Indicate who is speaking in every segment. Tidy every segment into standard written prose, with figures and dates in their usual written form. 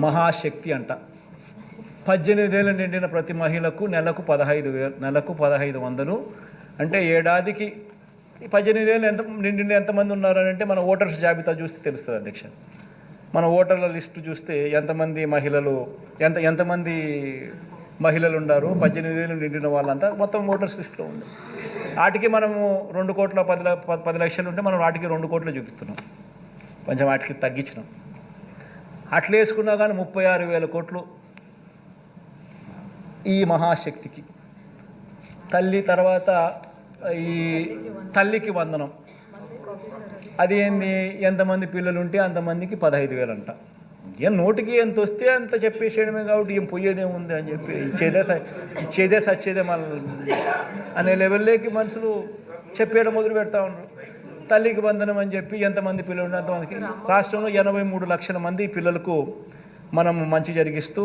Speaker 1: మహాశక్తి అంట. 18 ఏళ్ళు నిండిన ప్రతి మహిళకు నెలకు 1500 అంటే ఏడాదికి 18 ఏళ్ళు నిండిన ఎంతమంది ఉన్నారని అంటే మన ఓటర్స్ జాబితా చూస్తే తెలుస్తుంది అధ్యక్ష. మన ఓటర్ల లిస్టు చూస్తే ఎంతమంది మహిళలు ఉన్నారు, 18 ఏళ్ళు నిండిన వాళ్ళంతా మొత్తం ఓటర్స్ లిస్టులో ఉంది. వాటికి మనము 2,10 లక్షలు ఉంటే మనం వాటికి 2 కోట్లు చూపిస్తున్నాం, కొంచెం వాటికి తగ్గించినాం. అట్లా వేసుకున్నా కానీ 36,000 కోట్లు ఈ మహాశక్తికి. తల్లి తర్వాత ఈ తల్లికి వందనం, అది ఏంది, ఎంతమంది పిల్లలు ఉంటే అంతమందికి 15,000 అంట. ఏం నోటికి ఎంత వస్తే అంత చెప్పేసేయడమే, కాబట్టి ఏం పోయేదేముంది అని చెప్పి ఇచ్చేదే సచ్చేదే మన అనే లెవెల్లోకి మనుషులు చెప్పేయడం మొదలు పెడతా ఉన్నారు. తల్లికి వందనం అని చెప్పి ఎంతమంది పిల్లలు ఉంటే అంతమందికి. రాష్ట్రంలో 83 లక్షల మంది పిల్లలకు మనం మంచి జరిగిస్తూ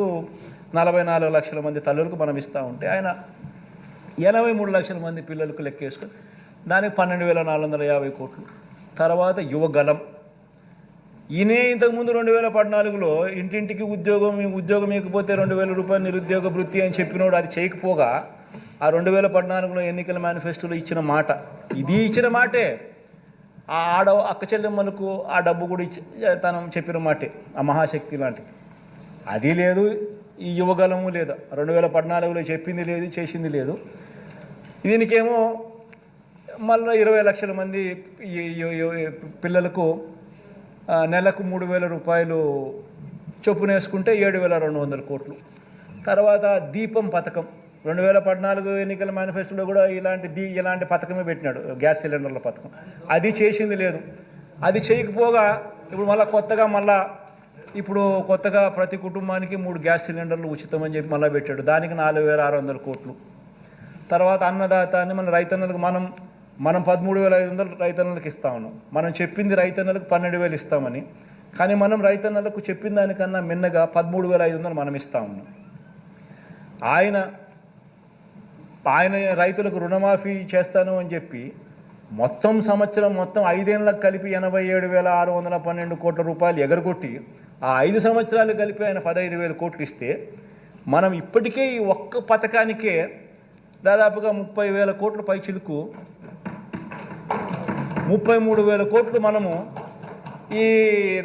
Speaker 1: 44 లక్షల మంది తల్లులకు మనం ఇస్తూ ఉంటే ఆయన 83 లక్షల మంది పిల్లలకు లెక్కేసుకొని దానికి 12,450 కోట్లు. తర్వాత యువగలం, ఈయనే ఇంతకుముందు 2014లో ఇంటింటికి ఉద్యోగం ఇకపోతే 2,000 రూపాయలు నిరుద్యోగ వృత్తి అని చెప్పినోడు అది చేయకపోగా ఆ 2014లో ఎన్నికల మేనిఫెస్టోలో ఇచ్చిన మాట, ఇది ఇచ్చిన మాటే. ఆ అక్క చెల్లెమ్మలకు ఆ డబ్బు కూడా తను చెప్పిన మాటే, ఆ మహాశక్తి లాంటిది. అది లేదు, ఈ యువగలము లేదు. 2014లో చెప్పింది లేదు, చేసింది లేదు. దీనికేమో మళ్ళీ 20 లక్షల మంది పిల్లలకు నెలకు 3,000 రూపాయలు చొప్పున వేసుకుంటే 7,200 కోట్లు. తర్వాత దీపం పథకం, 2014 ఎన్నికల మేనిఫెస్టోలో కూడా ఇలాంటి పథకమే పెట్టినాడు, గ్యాస్ సిలిండర్ల పథకం. అది చేసింది లేదు. అది చేయకపోగా ఇప్పుడు కొత్తగా ప్రతి కుటుంబానికి 3 గ్యాస్ సిలిండర్లు ఉచితమని చెప్పి మళ్ళీ పెట్టాడు, దానికి 4,600 కోట్లు. తర్వాత అన్నదాత అని మన రైతన్నలకు మనం 13,500 రైతన్నలకు ఇస్తా ఉన్నాం. మనం చెప్పింది రైతన్నలకు 12,000 ఇస్తామని, కానీ మనం రైతన్నలకు చెప్పిన దానికన్నా మిన్నగా 13,500 మనం ఇస్తా ఉన్నాం. ఆయన రైతులకు రుణమాఫీ చేస్తాను అని చెప్పి మొత్తం 5 ఏళ్ళకు కలిపి 87,612 కోట్ల రూపాయలు ఎగరగొట్టి ఆ 5 సంవత్సరాలు కలిపి ఆయన 15,000 కోట్లు ఇస్తే మనం ఇప్పటికే ఈ ఒక్క పథకానికే దాదాపుగా 30,000 కోట్ల పైచిలుకు 33,000 కోట్లు మనము ఈ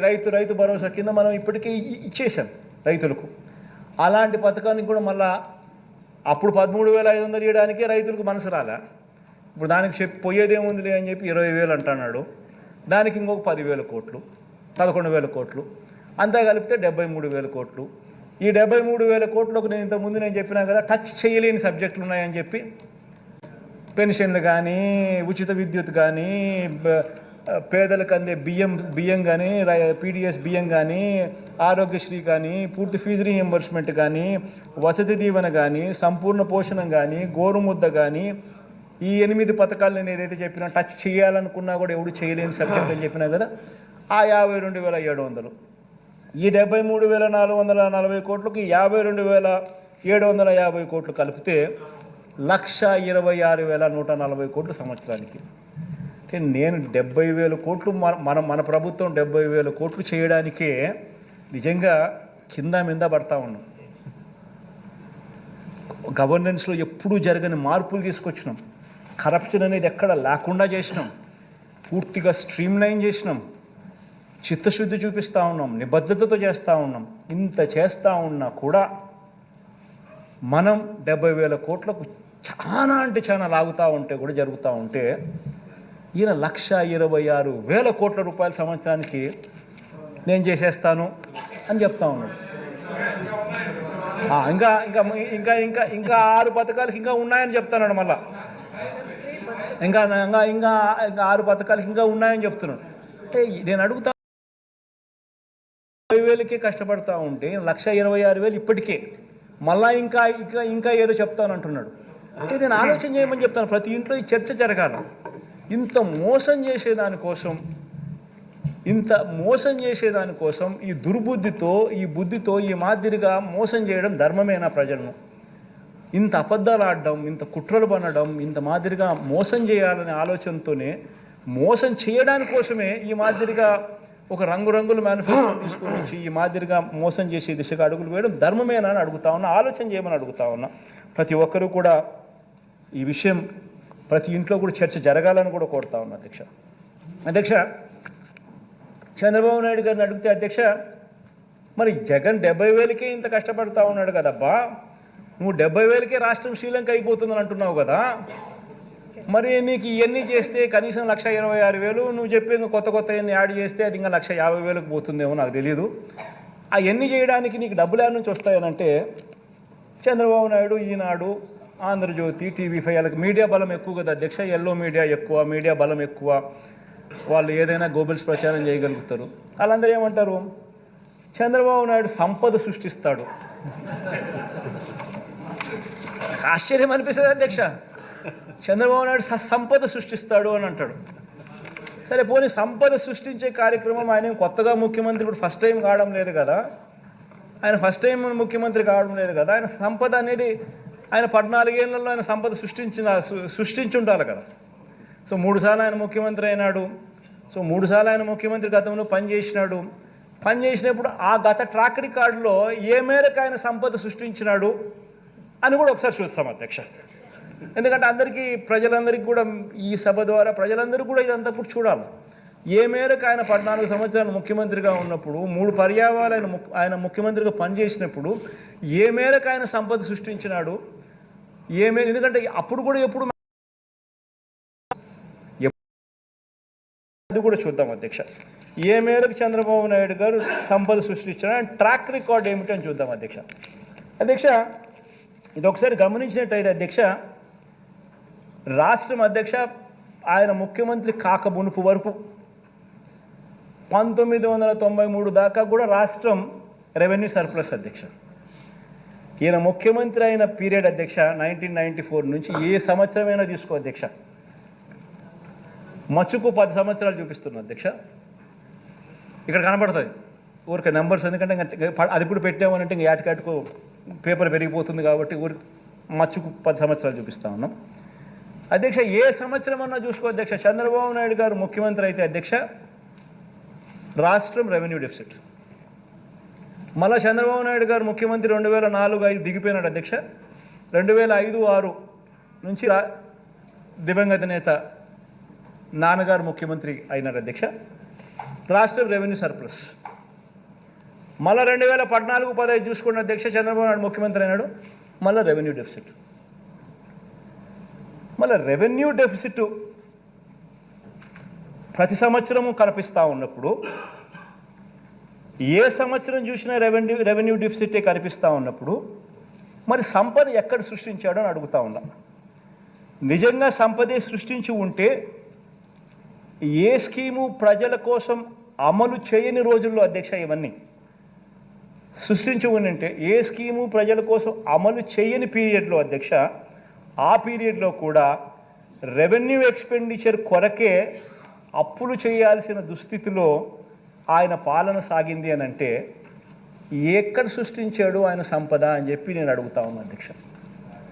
Speaker 1: రైతు భరోసా కింద మనం ఇప్పటికే ఇచ్చేసాం రైతులకు. అలాంటి పథకానికి కూడా మళ్ళా అప్పుడు 13,500 ఇవ్వడానికే రైతులకు మనసు రాలే. ఇప్పుడు దానికి పోయేదేముందిలే అని చెప్పి 20,000 అంటున్నాడు. దానికి ఇంకొక 10,000 కోట్లు, 11,000 కోట్లు, అంతా కలిపితే 73,000 కోట్లు. ఈ 73,000 కోట్లకు నేను ఇంతకుముందు చెప్పినా కదా, టచ్ చేయలేని సబ్జెక్టులు ఉన్నాయని చెప్పి పెన్షన్లు కానీ, ఉచిత విద్యుత్ కానీ, పేదలకు అందే బియ్యం కానీ, పీడిఎస్ బియ్యం కానీ, ఆరోగ్యశ్రీ కానీ, పూర్తి ఫీజు రీఎంబర్స్మెంట్ కానీ, వసతి దీవెన కానీ, సంపూర్ణ పోషణం కానీ, గోరుముద్ద కానీ, ఈ 8 పథకాలు నేను ఏదైతే చెప్పినా టచ్ చేయాలనుకున్నా కూడా ఎవడు చేయలేని సబ్జెక్ట్ అని చెప్పినా కదా, ఆ 52,700. ఈ 73,440 కోట్లకి 52,750 కోట్లు కలిపితే 1,26,140 కోట్లు సంవత్సరానికి. అంటే నేను 70,000 కోట్లు మన ప్రభుత్వం 70,000 కోట్లు చేయడానికే నిజంగా కింద మీద పడతా ఉన్నాం. గవర్నెన్స్లో ఎప్పుడూ జరగని మార్పులు తీసుకొచ్చినాం. కరప్షన్ అనేది ఎక్కడ లేకుండా చేసినాం, పూర్తిగా స్ట్రీమ్లైన్ చేసినాం, చిత్తశుద్ధి చూపిస్తూ ఉన్నాం, నిబద్ధతతో చేస్తూ ఉన్నాం. ఇంత చేస్తూ ఉన్నా కూడా మనం 70,000 కోట్లకు చాలా లాగుతూ ఉంటే కూడా జరుగుతూ ఉంటే ఈయన 1,26,000 కోట్ల రూపాయల సంవత్సరానికి నేను చేసేస్తాను అని చెప్తా ఉన్నాడు. ఇంకా ఇంకా ఇంకా ఇంకా ఇంకా 6 పథకాలకి ఇంకా ఉన్నాయని చెప్తున్నాడు. మళ్ళా ఇంకా ఇంకా ఇంకా ఇంకా 6 పథకాలకి ఇంకా ఉన్నాయని చెప్తున్నాడు. అంటే నేను అడుగుతా, 20,000కే కష్టపడతా ఉంటే 1,26,000 ఇప్పటికే మళ్ళా ఇంకా ఇంకా ఇంకా ఏదో చెప్తానంటున్నాడు. అంటే నేను ఆలోచన చేయమని చెప్తాను. ప్రతి ఇంట్లో ఈ చర్చ జరగాలి. ఇంత మోసం చేసేదానికోసం ఈ దుర్బుద్ధితో, ఈ బుద్ధితో, ఈ మాదిరిగా మోసం చేయడం ధర్మమేనా ప్రజలను? ఇంత అబద్ధాలు ఆడడం, ఇంత కుట్రలు పనడం, ఇంత మాదిరిగా మోసం చేయాలనే ఆలోచనతోనే, మోసం చేయడానికోసమే ఈ మాదిరిగా ఒక రంగురంగుల మేనిఫెస్టో తీసుకొని వచ్చి ఈ మాదిరిగా మోసం చేసే దిశగా అడుగులు వేయడం ధర్మమేనా అని అడుగుతా ఉన్నా, ఆలోచన చేయమని అడుగుతా ఉన్నా. ప్రతి ఒక్కరూ కూడా ఈ విషయం ప్రతి ఇంట్లో కూడా చర్చ జరగాలని కూడా కోరుతా ఉన్నా. అధ్యక్ష చంద్రబాబు నాయుడు గారిని అడిగితే అధ్యక్ష, మరి జగన్ 70,000కే ఇంత కష్టపడతా ఉన్నాడు కదబ్బా, నువ్వు 70,000కే రాష్ట్రం శ్రీలంక అయిపోతుందని అంటున్నావు కదా, మరి నీకు ఇవన్నీ చేస్తే కనీసం 1,26,000 నువ్వు చెప్పి ఇంకా కొత్త ఎన్ని యాడ్ చేస్తే అది ఇంకా 1,50,000కు పోతుందేమో నాకు తెలియదు. అవన్నీ చేయడానికి నీకు డబ్బులు యాడ్ నుంచి వస్తాయనంటే చంద్రబాబు నాయుడు, ఈనాడు, ఆంధ్రజ్యోతి, TV5 వాళ్ళకి మీడియా బలం ఎక్కువ కదా అధ్యక్ష, ఎల్లో మీడియా ఎక్కువ, మీడియా బలం ఎక్కువ, వాళ్ళు ఏదైనా గోబెల్స్ ప్రచారం చేయగలుగుతారు. వాళ్ళందరూ ఏమంటారు, చంద్రబాబు నాయుడు సంపద సృష్టిస్తాడు. ఆశ్చర్యం అనిపిస్తుంది అధ్యక్ష, చంద్రబాబు నాయుడు సంపద సృష్టిస్తాడు అని అంటాడు. సరే పోనీ సంపద సృష్టించే కార్యక్రమం ఆయన కొత్తగా ముఖ్యమంత్రి ఇప్పుడు ఫస్ట్ టైం కావడం లేదు కదా, ఆయన ఫస్ట్ టైం ముఖ్యమంత్రి కావడం లేదు కదా, ఆయన సంపద అనేది ఆయన 14 ఏళ్లలో ఆయన సంపద సృష్టించుండాలి కదా. సో 3 సార్లు ఆయన ముఖ్యమంత్రి అయినాడు. సో 3 సార్లు ఆయన ముఖ్యమంత్రి గతంలో పనిచేసినప్పుడు ఆ గత ట్రాక్ రికార్డులో ఏ మేరకు ఆయన సంపద సృష్టించినాడు అని కూడా ఒకసారి చూస్తాం అధ్యక్ష. ఎందుకంటే అందరికీ, ప్రజలందరికీ కూడా ఈ సభ ద్వారా ప్రజలందరూ కూడా ఇదంతా కూడా చూడాలి. ఏ మేరకు ఆయన 14 సంవత్సరాలు ముఖ్యమంత్రిగా ఉన్నప్పుడు 3 పర్యాయాలు ఆయన ముఖ్యమంత్రిగా పనిచేసినప్పుడు ఏ మేరకు ఆయన సంపద సృష్టించినాడు, ఎందుకంటే అప్పుడు కూడా ఎప్పుడు అది కూడా చూద్దాం అధ్యక్ష. ఏ మేరకు చంద్రబాబు నాయుడు గారు సంపద సృష్టించిన ట్రాక్ రికార్డ్ ఏమిటి అని చూద్దాం అధ్యక్ష. ఇది ఒకసారి గమనించినట్టయితే అధ్యక్ష, రాష్ట్రం అధ్యక్ష ఆయన ముఖ్యమంత్రి కాక మునుపు వరకు 1993 దాకా కూడా రాష్ట్రం రెవెన్యూ సర్ప్లస్ అధ్యక్ష. ఈయన ముఖ్యమంత్రి అయిన పీరియడ్ అధ్యక్ష 1994 నుంచి ఏ సంవత్సరమైనా తీసుకో అధ్యక్ష, మచ్చుకు 10 సంవత్సరాలు చూపిస్తున్నా అధ్యక్ష. ఇక్కడ కనబడుతుంది ఊరికే నెంబర్స్, ఎందుకంటే అది కూడా పెట్టామనంటే ఇంక యాటికాటుకు పేపర్ పెరిగిపోతుంది కాబట్టి మచ్చుకు 10 సంవత్సరాలు చూపిస్తా ఉన్నాం అధ్యక్ష. ఏ సంవత్సరం అన్నా చూసుకో అధ్యక్ష, చంద్రబాబు నాయుడు గారు ముఖ్యమంత్రి అయితే అధ్యక్ష రాష్ట్రం రెవెన్యూ డెఫిసిట్. మళ్ళీ చంద్రబాబు నాయుడు గారు ముఖ్యమంత్రి 2004-05 దిగిపోయినాడు అధ్యక్ష. 2005-06 నుంచి దివంగత నేత నాన్నగారు ముఖ్యమంత్రి అయినారు అధ్యక్ష, రాష్ట్రం రెవెన్యూ సర్ప్లస్. మళ్ళీ 2014-15 చూసుకున్న అధ్యక్ష చంద్రబాబు నాయుడు ముఖ్యమంత్రి అయినాడు, మళ్ళీ రెవెన్యూ డెఫిసిట్. మళ్ళీ రెవెన్యూ డెఫిసిట్ ప్రతి సంవత్సరము కనిపిస్తూ ఉన్నప్పుడు ఏ సంవత్సరం చూసినా రెవెన్యూ డెఫిసిటే కనిపిస్తూ ఉన్నప్పుడు మరి సంపద ఎక్కడ సృష్టించాడో అని అడుగుతూ ఉన్నాం. నిజంగా సంపదే సృష్టించి ఉంటే ఏ స్కీము ప్రజల కోసం అమలు చేయని రోజుల్లో అధ్యక్ష ఇవన్నీ సృష్టించి ఉంటే, ఏ స్కీము ప్రజల కోసం అమలు చేయని పీరియడ్లో అధ్యక్ష, ఆ పీరియడ్లో కూడా రెవెన్యూ ఎక్స్పెండిచర్ కొరకే అప్పులు చేయాల్సిన దుస్థితిలో ఆయన పాలన సాగింది అని అంటే ఎక్కడ సృష్టించాడు ఆయన సంపద అని చెప్పి నేను అడుగుతా ఉన్నాను అధ్యక్ష.